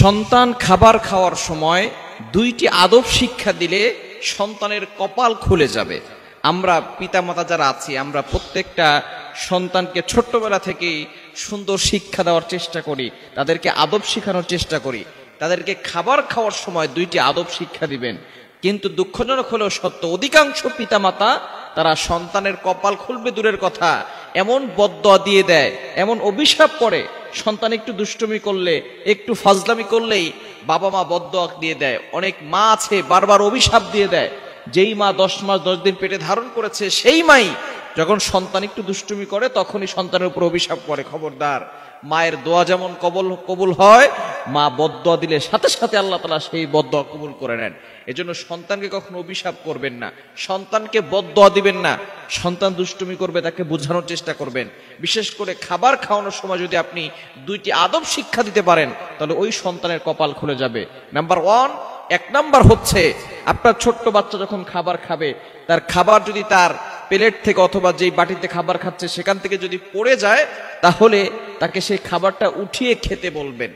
সন্তান খাবার খাওয়ার সময় দুইটি আদব শিক্ষা দিলে সন্তানের কপাল খুলে যাবে। আমরা পিতামাতা যারা আছি, আমরা প্রত্যেকটা সন্তানকে ছোট্টবেলা থেকেই সুন্দর শিক্ষা দেওয়ার চেষ্টা করি, তাদেরকে আদব শেখানোর চেষ্টা করি। তাদেরকে খাবার খাওয়ার সময় দুইটি আদব শিক্ষা দিবেন। কিন্তু দুঃখজনক হলেও সত্য, অধিকাংশ পিতামাতা তারা সন্তানের কপাল খুলবে দূরের কথা, এমন বদদোয়া দিয়ে দেয়, এমন অভিশাপ করে। সন্তান একটু দুষ্টুমি করলে, একটু ফাজলামি করলেই বাবা মা বদদোয়া দিয়ে দেয়। অনেক মা আছে বারবার অভিশাপ দিয়ে দেয়। যেই মা 10 মাস 10 দিন পেটে ধারণ করেছে, সেই মাই যখন সন্তান একটু দুষ্টুমি করে তখনই সন্তানের উপর অভিশাপ করে। খবরদার, মায়ের দোয়া যেমন কবুল হয়, মা বদদোয়া দিলে সাথে সাথে আল্লাহ তাআলা সেই বদদোয়া কবুল করে নেন। এজন্য সন্তানকে কখনো অভিশাপ করবেন না, সন্তানকে বদদোয়া দিবেন না। সন্তান দুষ্টুমি করবে, তাকে বোঝানোর চেষ্টা করবেন। বিশেষ করে খাবার খাওয়ানোর সময় যদি আপনি দুইটি আদব শিক্ষা দিতে পারেন, তাহলে ওই সন্তানের কপাল খুলে যাবে। নাম্বার 1 নাম্বার হচ্ছে, আপনার ছোট্ট বাচ্চা যখন খাবার খাবে, তার খাবার যদি তার প্লেট থেকে অথবা যেই বাটিতে খাবার খাচ্ছে সেখান থেকে যদি পড়ে যায়, তাহলে তাকে সেই খাবারটা উঠিয়ে খেতে বলবেন।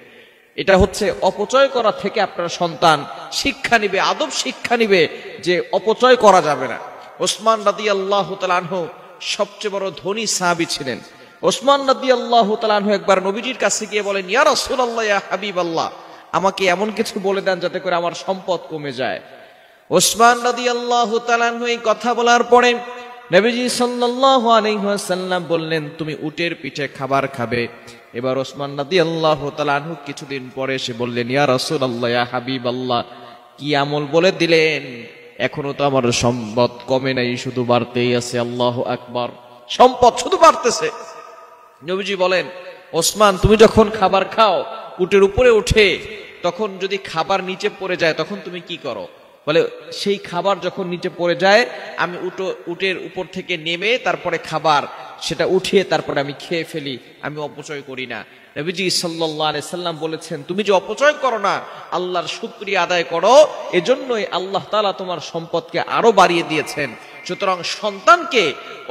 এটা হচ্ছে অপচয় করা থেকে আপনার সন্তান শিক্ষা নিবে, আদব শিক্ষা নিবে যে অপচয় করা যাবে না। ওসমান রাদিয়াল্লাহু তাআলা আনহু সবচেয়ে বড় ধনী সাহাবী ছিলেন। ওসমান রাদিয়াল্লাহু তাআলা আনহু একবার নবীজির কাছে গিয়ে বলেন, ইয়া রাসূলুল্লাহ, ইয়া হাবিবাল্লাহ, আমাকে এমন কিছু বলে দেন যাতে করে আমার সম্পদ কমে যায়। ওসমান রাদিয়াল্লাহু তাআলা আনহু এই কথা বলার পরে নবীজি সাল্লাল্লাহু আলাইহি ওয়াসাল্লাম বললেন, তুমি উটের পিঠে খাবার খাবে। এবার ওসমান রাদিয়াল্লাহু তাআলা আনহু কিছুদিন পরে এসে বললেন, ইয়া রাসূলুল্লাহ, ইয়া হাবিবাল্লাহ, কি আমল বলে দিলেন? এখনো তো আমার সম্পদ কমে নাই, শুধু বাড়তেই আছে। আল্লাহু আকবার, সম্পদ শুধু বাড়তেছে। নবীজি বলেন, ওসমান, তুমি যখন খাবার খাও উটের উপরে উঠে, তখন যদি খাবার নিচে পড়ে যায় তখন তুমি কি করো? বলে, সেই খাবার যখন নিচে পড়ে যায় আমি উটের উপর থেকে নেমে তারপরে খাবার সেটা উঠিয়ে তারপরে আমি খেয়ে ফেলি, আমি অপচয় করি না। নবীজি সাল্লাল্লাহু আলাইহি সাল্লাম বলেছেন, তুমি যে অপচয় করো না, আল্লাহর শুকরিয়া আদায় করো, এজন্যই আল্লাহ তাআলা তোমার সম্পদকে আরো বাড়িয়ে দিয়েছেন। সুতরাং সন্তানকে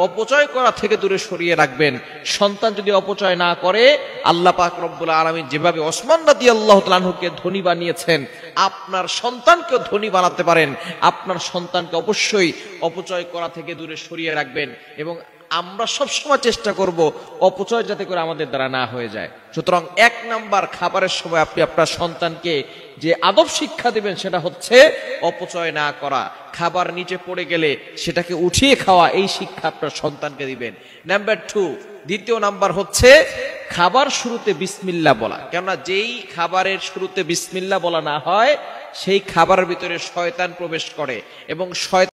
অপচয় করা থেকে দূরে সরিয়ে রাখবেন। সন্তান যদি অপচয় না করে, আল্লাহ পাক রব্বুল আলামিন যেভাবে ওসমান রাদিয়াল্লাহু তাআলা আনহুকে ধনী বানিয়েছেন, আপনার সন্তানকেও ধনী বানাতে পারেন। আপনার সন্তানকে অবশ্যই অপচয় করা থেকে দূরে সরিয়ে রাখবেন এবং আমরা সবসময় চেষ্টা করব অপচয় যাতে করে আমাদের দ্বারা না হয়ে যায়। সুতরাং 1 নাম্বার, খাবারের সময় আপনি আপনার সন্তানকে যে আদব শিক্ষা দিবেন সেটা হচ্ছে অপচয় না করা। খাবার নিচে পড়ে গেলে সেটাকে উঠিয়ে খাওয়া, এই শিক্ষা আপনার সন্তানকে দিবেন। নাম্বার 2, দ্বিতীয় নাম্বার হচ্ছে খাবার শুরুতে বিসমিল্লাহ বলা। কেননা যেই খাবারের শুরুতে বিসমিল্লাহ বলা না হয়, সেই খাবারের ভিতরে শয়তান প্রবেশ করে এবং শয়তান